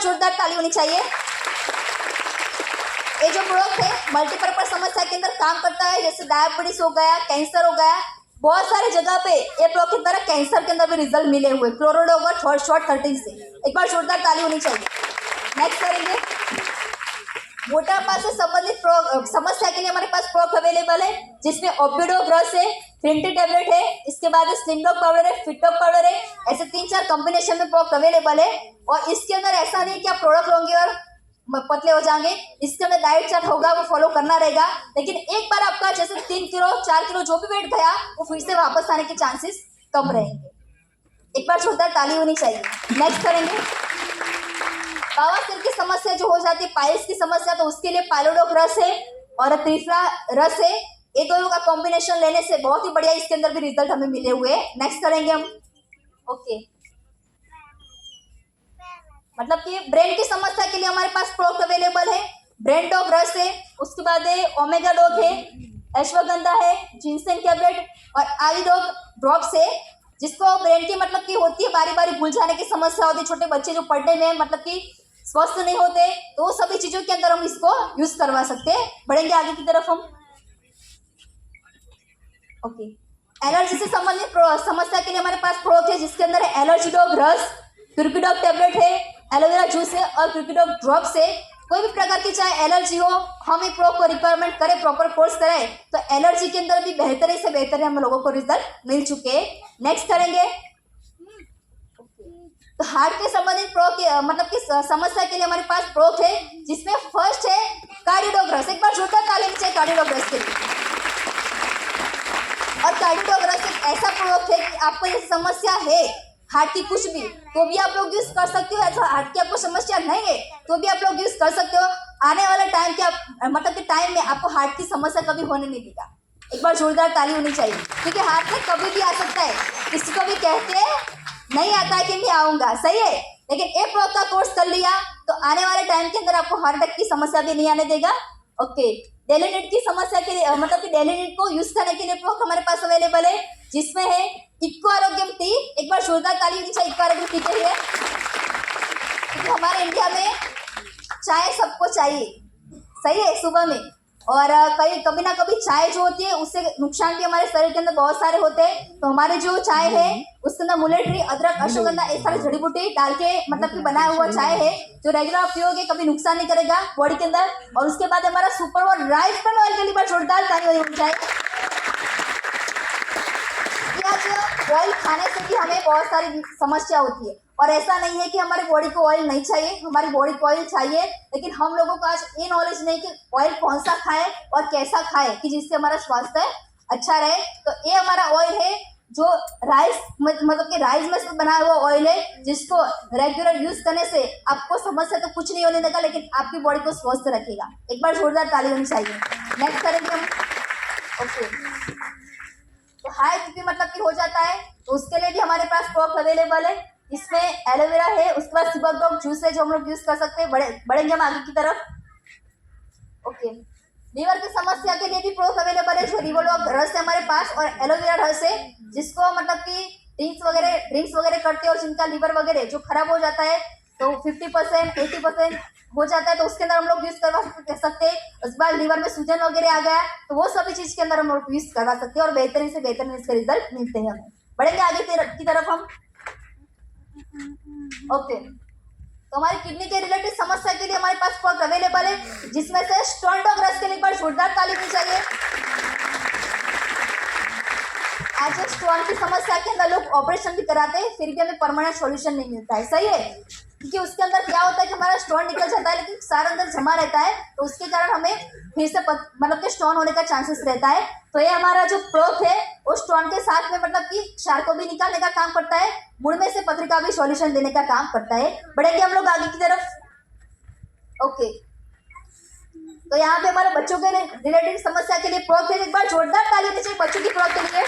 बार जोरदार ताली होनी चाहिए। ये जो प्रोडक्ट है मल्टीपर्पज समस्या के अंदर काम करता है, जैसे डायबिटीज हो गया, कैंसर हो गया, बहुत सारी जगह पे ये प्रोडक्ट के द्वारा कैंसर के अंदर भी रिजल्ट मिले हुए क्लोरोडोगा शॉर्ट 13 से। एक बार जोरदार ताली होनी चाहिए। नेक्स्ट करेंगे, मोटापा से संबंधित समस्या के लिए हमारे पास प्रोडक्ट अवेलेबल है, जिसमें ऑप्यूडो ब्रश है, प्रिंटेड टैबलेट है, इसके बाद स्लिमडॉग पाउडर है, फिटडॉग पाउडर है। ऐसे 3-4 कॉम्बिनेशन में प्रोडक्ट अवेलेबल है। और इसके अंदर ऐसा नहीं कि आप प्रोडक्ट लोगे और पतले हो जाएंगे, इसके अंदर डाइट चार्ट होगा, वो फॉलो करना रहेगा। लेकिन एक बार आपका जैसे 3 किलो 4 किलो जो भी वेट गया, वो फिर से वापस आने के चांसेस कम रहेंगे। एक बार जोरदार ताली होनी चाहिए। नेक्स्ट करेंगे, बवासीर की समस्या जो हो जाती है, पाइल्स की समस्या, तो उसके लिए पाइलोडोक रस है और त्रिफला रस है। ये दोनों का कॉम्बिनेशन लेने से बहुत ही बढ़िया इसके अंदर भी रिजल्ट हमें मिले हुए हैं। नेक्स्ट करेंगे हम, ओके, मतलब कि ब्रेन की समस्या के लिए हमारे पास प्रोडक्ट अवेलेबल है। ब्रेन डॉग रस है, उसके बाद ओमेगा डॉग है, अश्वगंधा है, जिनसेंग टैबलेट और आई डॉग ड्रॉप्स है, जिसको ब्रेन की मतलब कि होती है बारी बारी भूल जाने की समस्या होती है, छोटे बच्चे जो पढ़ने में मतलब कि स्वस्थ नहीं होते, तो वो सभी चीजों के अंदर हम इसको यूज करवा सकते हैं। बढ़ेंगे आगे की तरफ हम, ओके। एलर्जी से संबंधित समस्या के लिए हमारे पास प्रोडक्ट है, जिसके अंदर है एलर्जी डॉग रस, क्रिपिडॉग टैबलेट है, एलोवेरा जूस है और क्रिपिडॉग ड्रॉप्स है। कोई भी प्रकार की चाहे एलर्जी हो, हम एक प्रोडक्ट को रिक्वायरमेंट करें, प्रॉपर कोर्स करें, तो एलर्जी के अंदर भी बेहतर से बेहतर हम लोगों को रिजल्ट मिल चुके हैं। नेक्स्ट करेंगे, तो हार्ट के संबंधित प्रोडक्ट मतलब कि समस्या के लिए हमारे पास प्रोडक्ट है, जिसमें फर्स्ट है कार्डियोडॉग रस। एक बार जोरदार ताली नीचे कार्डियोडॉग रस के लिए। और कार्डियोडॉग रस एक ऐसा प्रोडक्ट है कि आपको ये समस्या है हार्ट की कुछ भी, तो भी आप लोग यूज कर सकते हो। ऐसा हार्ट की आपको समस्या नहीं है तो भी आप लोग यूज कर सकते हो। आने वाला टाइम के मतलब कि टाइम में आपको हार्ट की समस्या कभी होने नहीं देगा। एक बार जोरदार ताली होनी चाहिए, क्योंकि हार्ट में कभी भी आ सकता है। किसी को भी कहते हैं नहीं आता है कि मैं आऊंगा, सही है, लेकिन एक प्रोडक्ट का कोर्स कर लिया तो आने वाले टाइम के अंदर आपको हार्ट अटैक की समस्या भी नहीं आने देगा। ओके, डेली नीड की समस्या के लिए मतलब कि डेली नीड को यूज करने के लिए प्रोडक्ट हमारे पास अवेलेबल है, जिसमें है इक्को आरोग्यम टी। एक बार जोरदार ताली होनी चाहिए इक्को आरोग्यम टी के लिए, क्योंकि हमारे इंडिया में चाय सबको चाहिए, सही है, सुबह में। और कभी ना कभी चाय जो होती है उससे नुकसान भी हमारे शरीर के अंदर बहुत सारे होते हैं। तो हमारे जो चाय है उसके अंदर मुलेट्री, अदरक, अश्वगंधा, ये सारी जड़ी बूटी डाल के मतलब कि बनाया हुआ चाय है, जो रेगुलर उपयोग है, कभी नुकसान नहीं करेगा बॉडी के अंदर। और उसके बाद हमारा सुपर और राइस ब्रांड ऑयल के लिए जोरदार ताली होनी चाहिए। ऑयल खाने से भी हमें बहुत सारी समस्या होती है, और ऐसा नहीं है कि हमारी बॉडी को ऑयल नहीं चाहिए, हमारी बॉडी को ऑयल चाहिए, लेकिन हम लोगों को आज ये नॉलेज नहीं कि ऑयल कौन सा खाएं और कैसा खाएं कि जिससे हमारा स्वास्थ्य अच्छा रहे। तो ये हमारा ऑयल है जो राइस मतलब कि राइस में से बनाया हुआ ऑयल है, जिसको रेगुलर यूज करने से आपको समस्या तो कुछ नहीं होने देगा, लेकिन आपकी बॉडी को स्वस्थ रखेगा। एक बार जोरदार ताली होनी चाहिए। नेक्स्ट करेंगे हम, ओके। तो हाई बीपी मतलब कि हो जाता है, तो उसके लिए भी हमारे पास प्रोडक्ट अवेलेबल है। इसमें एलोवेरा है, उसके बाद सिबकडॉग जूस है जो हम लोग यूज कर सकते हैं। बढ़ेंगे हम आगे की तरफ, ओके। लीवर की समस्या के लिए भी प्रोडक्ट अवेलेबल है, जो रिवोडॉग रस है हमारे पास और एलोवेरा रस है, जिसको मतलब कि ड्रिंक्स वगैरह करते हैं और जिनका लीवर वगैरह जो खराब हो जाता है, तो 50% 80% हो जाता है, तो उसके अंदर हम लोग यूज करवा सकते हैं। उस बार लीवर में सूजन वगैरह आ गया तो वो सभी चीज के अंदर हम लोग यूज करवा सकते हैं और बेहतरीन से बेहतरीन इसके रिजल्ट मिलते हैं हमें। बढ़ेंगे आगे की तरफ हम, ओके। तो हमारी किडनी के रिलेटेड समस्या के लिए हमारे पास प्रोडक्ट अवेलेबल है, जिसमें से स्टोन डॉग रस के लिए एक बार जोरदार ताली होनी चाहिए। आज स्टोन की समस्या के अंदर लोग ऑपरेशन भी कराते हैं, फिर भी हमें परमानेंट सॉल्यूशन नहीं मिलता है, सही है, क्योंकि उसके अंदर क्या होता है कि हमारा स्टोन निकल जाता है, लेकिन सारा अंदर जमा रहता है, तो उसके कारण हमें फिर से मतलब कि स्टोन होने का चांसेस रहता है। तो ये हमारा जो प्रोडक्ट है वो स्टोन के साथ में मतलब कि क्षार को भी निकालने का काम करता है, मुड़ में से पत्र का भी सॉल्यूशन देने का काम करता है। बढ़ेंगे हम लोग आगे की तरफ, ओके। तो यहाँ पे हमारे बच्चों के रिलेटेड समस्या के लिए प्रोडक्ट है, एक बार जोरदार ताली होनी चाहिए बच्चों की प्रोडक्ट के लिए।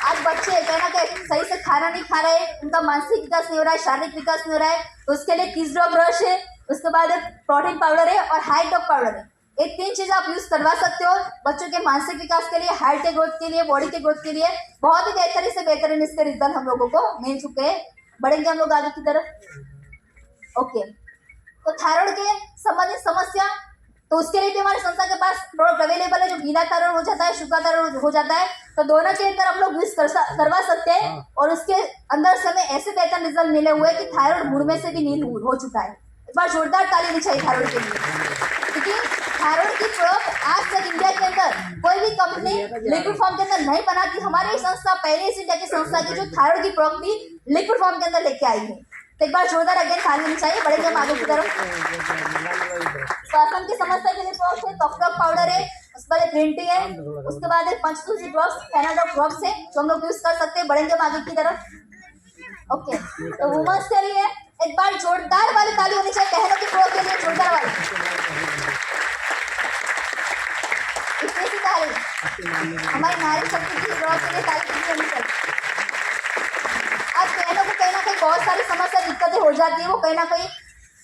आज बच्चे कहना कि सही से खाना नहीं खा रहे, उनका मानसिक विकास नहीं हो रहा है, शारीरिक विकास नहीं हो रहा है, तो उसके लिए किड्स डॉग ब्रश है, उसके बाद प्रोटीन पाउडर है और हाई डॉग पाउडर है। ये 3 चीज आप यूज करवा सकते हो बच्चों के मानसिक विकास के लिए, हाइट के ग्रोथ के लिए, बॉडी के ग्रोथ के लिए। बहुत ही बेहतरीन से बेहतरीन इसके रिजल्ट हम लोगों को मिल चुके हैं। बढ़ेंगे हम लोग आगे की तरफ। ओके, तो थायराइड के संबंधित समस्या, तो उसके लिए भी हमारी संस्था के पास प्रोडक्ट अवेलेबल है, जो गीला थायराइड हो जाता है, सूखा थायराइड हो जाता है, तो दोनों के अंदर हम लोग यूज करवा सकते हैं। और उसके अंदर से हमें ऐसे बेहतर रिजल्ट मिले हुए कि थायराइड मुड़ में से भी नील हो चुका है। एक बार जोरदार ताली होनी चाहिए थायराइड के लिए, क्योंकि थायराइड की प्रोडक्ट आज तक इंडिया के अंदर कोई भी कंपनी लिक्विड फॉर्म के अंदर नहीं बनाती। हमारी संस्था पहले से इंडिया की संस्था की जो थायराइड की प्रोडक्ट भी लिक्विड फॉर्म के अंदर लेके आई है। तो एक बार जोरदार अगेन ताली होनी चाहिए। बढ़ेंगे हम आगे की तरफ। श्वसन की समस्या के लिए प्रोडक्ट है, कफ पाउडर है, उसके बाद ग्रीन टी है, उसके बाद पंचतुलसी ड्रॉप्स, पैनाडॉल ड्रॉप्स है, जो हम लोग यूज कर सकते हैं। बढ़ेंगे हम आगे की तरफ। ओके, तो वुमेन्स के लिए एक बार जोरदार वाली ताली होनी चाहिए, बहनों की प्रोडक्ट के लिए जोरदार वाली इतनी सी ताली हमारी नारी शक्ति की प्रोडक्ट के लिए ताली होनी चाहिए। आज बहनों को कहीं ना कहीं बहुत सारी समस्या दिक्कतें हो जाती है, वो कहीं ना कहीं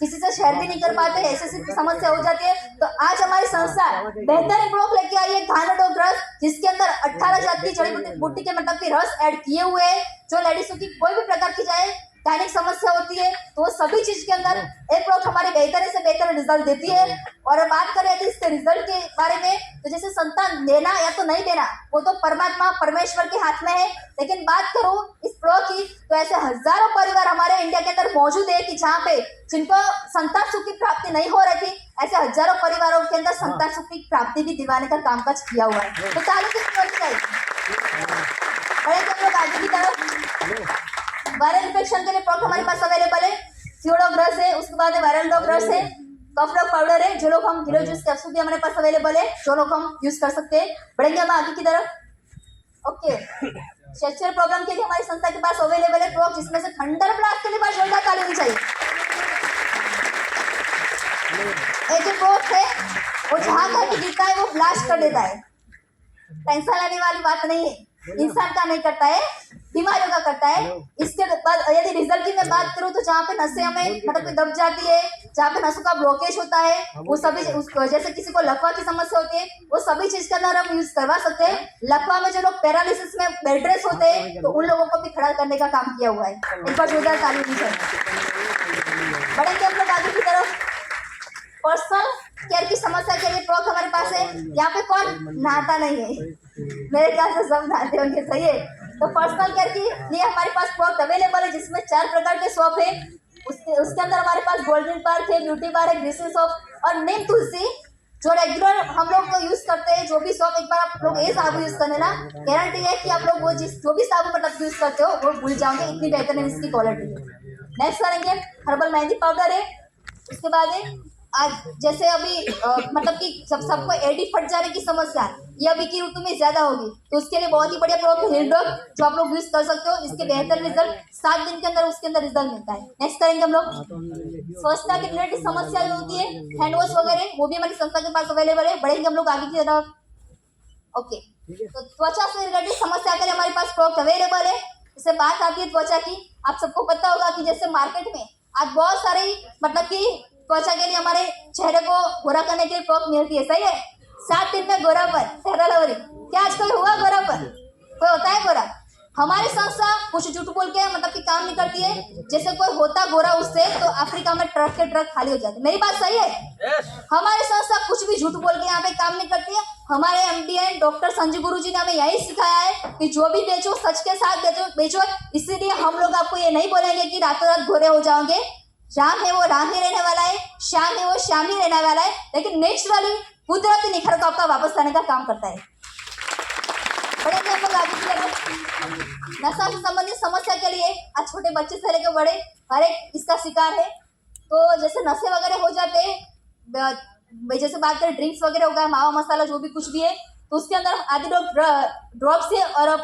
किसी से शेयर भी नहीं कर पाते, ऐसी समस्या हो जाती है। तो आज हमारी संस्था बेहतरीन प्रोडक्ट लेके आई है, घानाडोग रस, जिसके अंदर 18 जात की जड़ी बूटी के मतलब की रस ऐड किए हुए हैं, जो लेडीजों की कोई भी प्रकार की चाहे गायनिक समस्या होती है, तो वो सभी चीज के अंदर एक प्रोडक्ट हमारी बेहतर से बेहतर रिजल्ट देती है। और बात करें यदि इसके रिजल्ट के बारे में, तो जैसे संतान देना या तो नहीं देना वो तो परमात्मा परमेश्वर के हाथ में है, लेकिन बात करूं इस प्रोडक्ट की, तो ऐसे हजारों परिवार हमारे इंडिया के अंदर मौजूद है कि जहाँ पे जिनको संतान सुख की प्राप्ति नहीं हो रही थी, ऐसे हजारों परिवारों के अंदर संतान सुख की प्राप्ति भी दिलाने का कामकाज किया हुआ है। तो चालू किस आगे की तरफ। वायरल इन्फेक्शन के लिए प्रोडक्ट हमारे पास अवेलेबल है, सीओडोग रस है, उसके बाद वायरल डॉग रस है, कफ डॉग पाउडर है, जो लोग हम गिलो जूस कैप्सूल भी हमारे पास अवेलेबल है, जो लोग हम यूज कर सकते हैं। बढ़ेंगे हम आगे की तरफ। ओके, सेक्सुअल प्रॉब्लम के लिए हमारी संस्था के पास अवेलेबल है प्रोडक्ट, जिसमें से थंडर ब्लास्ट के लिए बार जोरदार ताली होनी चाहिए। एक जो प्रोडक्ट है वो जहां कहीं गिरता है वो ब्लास्ट कर देता है, टेंशन लेने वाली बात नहीं है, इंसान का नहीं करता है, बीमारियों का करता है। इसके बाद यदि रिजल्ट की मैं बात करूं, तो जहाँ पे नसें हमें मतलब दब जाती है, जहाँ पे नसों का ब्लॉकेज होता है, वो सभी जैसे किसी को लकवा की समस्या होती है, वो सभी चीज के अंदर हम यूज करवा सकते हैं। लकवा में जो लोग पैरालिसिस में बेड रेस्ट होते हैं, तो उन लोगों को भी खड़ा करने का काम किया हुआ है। एक बार जोरदार ताली होनी चाहिए। बढ़ेंगे हम लोग आगे की तरफ। पर्सनल केयर की समस्या के लिए प्रोडक्ट हमारे पास है। यहाँ पे कौन नहाता नहीं है? मेरे ख्याल से सब नहाते होंगे, सही है। तो पर्सनल केयर के लिए हमारे पास प्रोडक्ट अवेलेबल है, जिसमें 4 प्रकार के सोप है। उसके अंदर हमारे पास गोल्डन पार्क है, ब्यूटी बार है, ग्रीसिल सोप और नीम तुलसी, जो रेगुलर हम लोग तो यूज करते हैं। जो भी सोप एक बार आप लोग ये साबुन यूज करने ना, गारंटी है कि आप लोग वो जो भी साबुन मतलब यूज करते हो वो भूल जाओगे, इतनी बेहतरीन इसकी क्वालिटी है। नेक्स्ट करेंगे हर्बल मेहंदी पाउडर है। उसके बाद है आज जैसे अभी मतलब कि सबको एडी फट जाने की समस्या ये अभी की ऋतु में ज्यादा होगी, तो उसके लिए बहुत ही बढ़िया प्रोडक्ट है हिलडॉग, जो आप लोग यूज कर सकते हो। इसके बेहतर रिजल्ट 7 दिन के अंदर उसके अंदर रिजल्ट मिलता है। नेक्स्ट करेंगे हम लोग स्वच्छता के रिलेटेड समस्या जो होती है, हैंड वॉश वगैरह, वो भी हमारी संस्था के पास अवेलेबल है। बढ़ेंगे हम लोग आगे की तरफ। ओके, तो त्वचा से रिलेटेड समस्या के लिए हमारे पास प्रोडक्ट अवेलेबल है। इससे बात आती है त्वचा की, आप सबको पता होगा कि जैसे मार्केट में आज बहुत सारी मतलब कि त्वचा के लिए हमारे चेहरे को गोरा करने के लिए प्रोडक्ट मिलती है, सही है। 7 दिन में गोरापन, फेरा लवरी, क्या आज कोई हुआ गोरापन? कोई होता है गोरा? हमारी संस्था कुछ झूठ बोल के मतलब कि काम नहीं करती है। जैसे कोई होता गोरा उससे, तो अफ्रीका में ट्रक के ट्रक खाली हो जाते। मेरी बात सही है? हमारी संस्था कुछ भी झूठ बोल के यहाँ पे काम नहीं करती है। हमारे एमडीएन डॉक्टर संजय गुरु जी ने हमें यही सिखाया है कि जो भी बेचो सच के साथ बेचो। इसीलिए हम लोग आपको ये नहीं बोलेंगे कि रातों रात गोरे हो जाओगे। राम है वो राम ही रहने वाला है, श्याम है वो श्याम ही रहने वाला है, लेकिन नेचुरली कुदरती निखर को आपका वापस लाने का काम करता है। बढ़ेंगे हम लोग आगे की तरफ। नशा से संबंधित समस्या के लिए आज छोटे बच्चे से लेकर बड़े हर एक इसका शिकार है। तो जैसे नशे वगैरह हो जाते हैं, जैसे बात करें ड्रिंक्स वगैरह होगा, मावा मसाला जो भी कुछ भी है, तो उसके अंदर आदि लोग ड्रॉप्स है और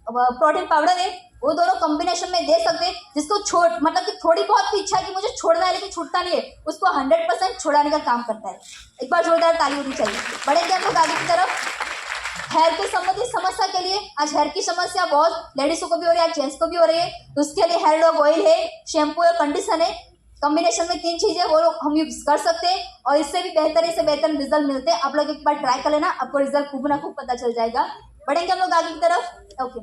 प्रोटीन पाउडर है, वो दोनों कॉम्बिनेशन में दे सकते हैं। जिसको मतलब कि थोड़ी बहुत भी इच्छा है कि मुझे छोड़ना है लेकिन छूटता नहीं है, उसको 100% छुड़ाने का काम करता है। एक बार जोरदार ताली होनी चाहिए। बढ़ेंगे हम लोग आगे की तरफ। हेयर के संबंधित समस्या के लिए आज हेयर की समस्या बहुत लेडीजों को भी हो रही है, जेंट्स को भी हो रही है। तो उसके लिए हेयर डॉग ऑयल है, शैम्पू है, कंडीशन है, कॉम्बिनेशन में 3 चीजें वो हम यूज कर सकते हैं और इससे भी बेहतर से बेहतर रिजल्ट मिलते हैं। आप लोग एक बार ट्राई कर लेना, आपको रिजल्ट खूब ना खूब पता चल जाएगा। बढ़ेंगे हम लोग आगे की तरफ। ओके,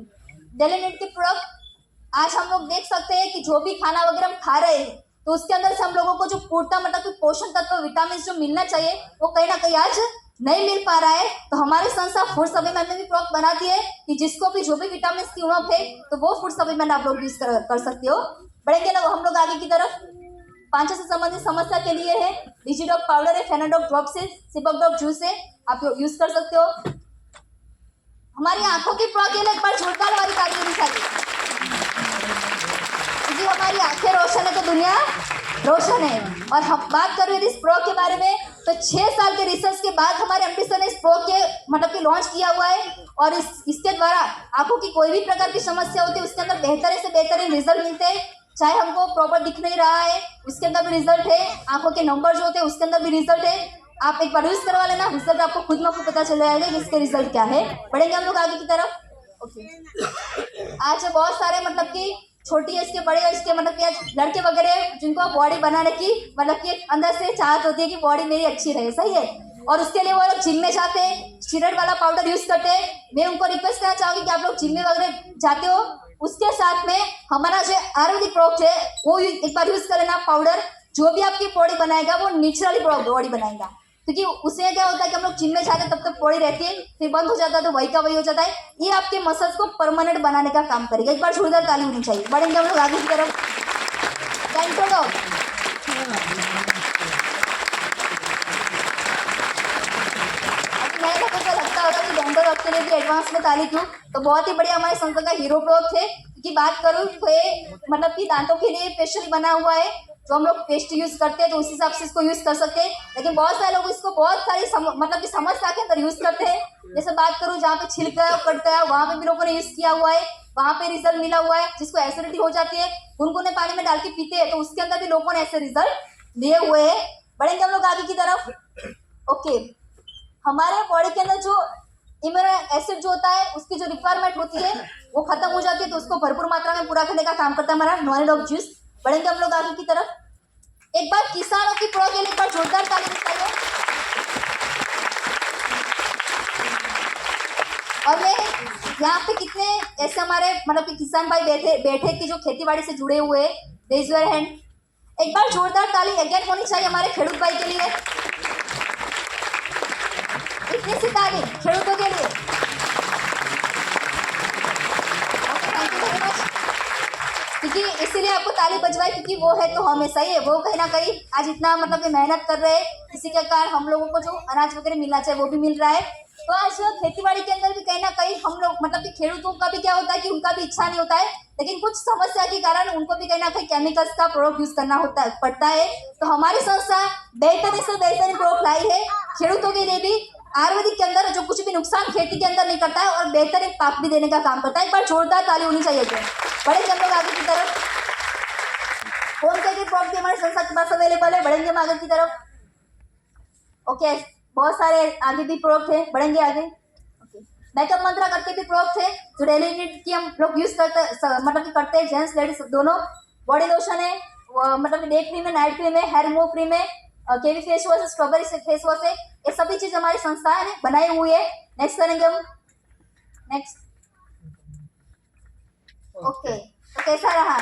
डेली नीड के प्रोडक्ट आज हम लोग देख सकते हैं कि जो भी खाना वगैरह हम खा रहे हैं तो उसके अंदर से हम लोगों को जो पूर्णता मतलब कि पोषण तत्व विटामिन जो मिलना चाहिए वो कहीं ना कहीं आज नहीं मिल पा रहा है। तो हमारी संस्था फूड सप्लीमेंट में भी प्रोडक्ट बनाती है कि जिसको भी जो भी विटामिन की उणप है तो वो फूड सप्लीमेंट आप लोग यूज कर सकते हो। बढ़ेंगे ना हम लोग आगे की तरफ। पांचों से संबंधित समस्या के लिए है डिजिडॉक पाउडर है, फेनाडॉक ड्रॉप्स है, सिपकडॉक जूस है, आप यूज कर सकते हो। हमारी आंखों की प्रोडक्ट के लिए एक बार जोरदार वाली ताली देनी चाहिए क्योंकि हमारी आंखें रोशन है तो दुनिया रोशन है। और हम बात कर रहे थे इस प्रो के बारे में तो 6 साल के रिसर्च के बाद हमारे एमडी सर ने इस प्रो के मतलब कि लॉन्च किया हुआ है और इसके द्वारा आंखों की कोई भी प्रकार की समस्या होती है उसके अंदर बेहतर से बेहतरीन रिजल्ट मिलते हैं। चाहे हमको प्रॉपर दिख नहीं रहा है उसके अंदर भी रिजल्ट है, आंखों के नंबर जो होते हैं उसके अंदर भी रिजल्ट है। आप एक बार यूज करवा लेना, रिजल्ट आपको खुद में आपको पता चल जाएगा कि इसके रिजल्ट क्या है। बढ़ेंगे हम लोग आगे की तरफ। ओके, आज बहुत सारे मतलब कि छोटी एज के बड़े एज के मतलब कि आज लड़के वगैरह जिनको बॉडी बनाने की मतलब कि अंदर से चाहत होती है कि बॉडी मेरी अच्छी रहे, सही है, और उसके लिए वो लोग जिम में जाते हैं, स्टीरॉयड वाला पाउडर यूज करते हैं। मैं उनको रिक्वेस्ट करना चाहूंगी कि आप लोग जिम में वगैरह जाते हो उसके साथ में हमारा जो आयुर्वेदिक प्रोडक्ट है वो एक बार यूज कर लेना पाउडर। जो भी आपकी बॉडी बनाएगा वो नेचुरली बॉडी बनाएगा क्योंकि उसमें क्या होता है कि हम लोग जिम में जाते हैं तब तक बॉडी रहती है फिर बंद हो जाता है तो वही का वही हो जाता है। ये आपके मसल्स को परमानेंट बनाने का काम करेगा। एक बार जोरदार ताली होनी चाहिए। बढ़ेंगे हम लोग आगे की तरफ। लगता होगा कि डेंटल के लिए भी एडवांस में ताली क्यों, तो बहुत ही बढ़िया हमारे संस्था का हीरो प्रोडक्ट है। की बात करूँ तो ये मतलब कि दांतों के लिए स्पेशली बना हुआ है जो हम लोग पेस्ट यूज करते हैं तो उस हिसाब से इसको यूज कर सकते हैं। लेकिन बहुत सारे लोग इसको बहुत सारी मतलब कि समस्या के अंदर यूज करते हैं। जैसे बात करूँ जहाँ पे छिल गया कट गया वहाँ पे भी लोगों ने यूज किया हुआ है, वहाँ पे रिजल्ट मिला हुआ है। जिसको एसिडिटी हो जाती है गुनगुने पानी में डाल के पीते हैं तो उसके अंदर भी लोगों ने ऐसे रिजल्ट लिए हुए है। बढ़ेंगे हम लोग आगे की तरफ। ओके, हमारे बॉडी के अंदर जो इम्यूनो एसिड जो होता है उसकी जो रिक्वायरमेंट होती है वो खत्म हो जाती है तो उसको भरपूर मात्रा में पूरा करने का काम करता है हमारा नॉलेडॉक जूस। बढ़ेंगे हम लोग आगे की तरफ। एक बार किसानों की प्रो के लिए एक बार जोरदार ताली बजाइए। और मैं यहाँ पे कितने ऐसे हमारे मतलब कि किसान भाई बैठे कि जो खेती बाड़ी से जुड़े हुए हैं, रेज योर हैंड। एक बार जोरदार ताली अगेन होनी चाहिए हमारे खेडूत भाई के लिए। इतनी सी ताली खेडूतों के लिए। Thank you very much. क्योंकि इसीलिए आपको ताली बजवाए क्योंकि वो है तो हमेशा ही है, वो कहीं ना कहीं आज इतना मतलब कि मेहनत कर रहे हैं इसी के कारण हम लोगों को जो अनाज वगैरह मिलना चाहिए वो भी मिल रहा है। तो आज खेती बाड़ी के अंदर भी कहीं ना कहीं हम लोग मतलब कि खेडूतों का भी क्या होता है कि उनका भी इच्छा नहीं होता है लेकिन कुछ समस्या के कारण उनको भी कहीं ना कहीं केमिकल्स का प्रोडक्ट यूज करना पड़ता है। तो हमारी संस्था बेहतरीन से बेहतरीन प्रोडक्ट लाई है खेडूतों के लिए भी आयुर्वेदिक के अंदर जो कुछ भी नुकसान खेती के अंदर नहीं करता है और बेहतरीन पाक भी देने का काम करता है। एक बार जोरदार ताली होनी चाहिए। बढ़ेंगे हम लोग आगे की तरफ। कौन से प्रोडक्ट हमारे संस्था के पास अवेलेबल है, बढ़ेंगे हम आगे की तरफ। ओके, बहुत सारे आगे भी प्रोडक्ट है, बढ़ेंगे आगे। ओके, मेकअप मंत्रा करके भी प्रोडक्ट है जो डेली नीड की हम लोग यूज करते मतलब कि करते हैं, जेंट्स लेडीज दोनों। बॉडी लोशन है मतलब डे क्रीम है, नाइट क्रीम है, हेयर रिमूव क्रीम है, केवी फेस वॉश है, स्ट्रॉबेरी फेस वॉश है। ये सभी चीज हमारी संस्था ने बनाई हुई है। नेक्स्ट करेंगे हम। नेक्स्ट। ओके, तो कैसा रहा?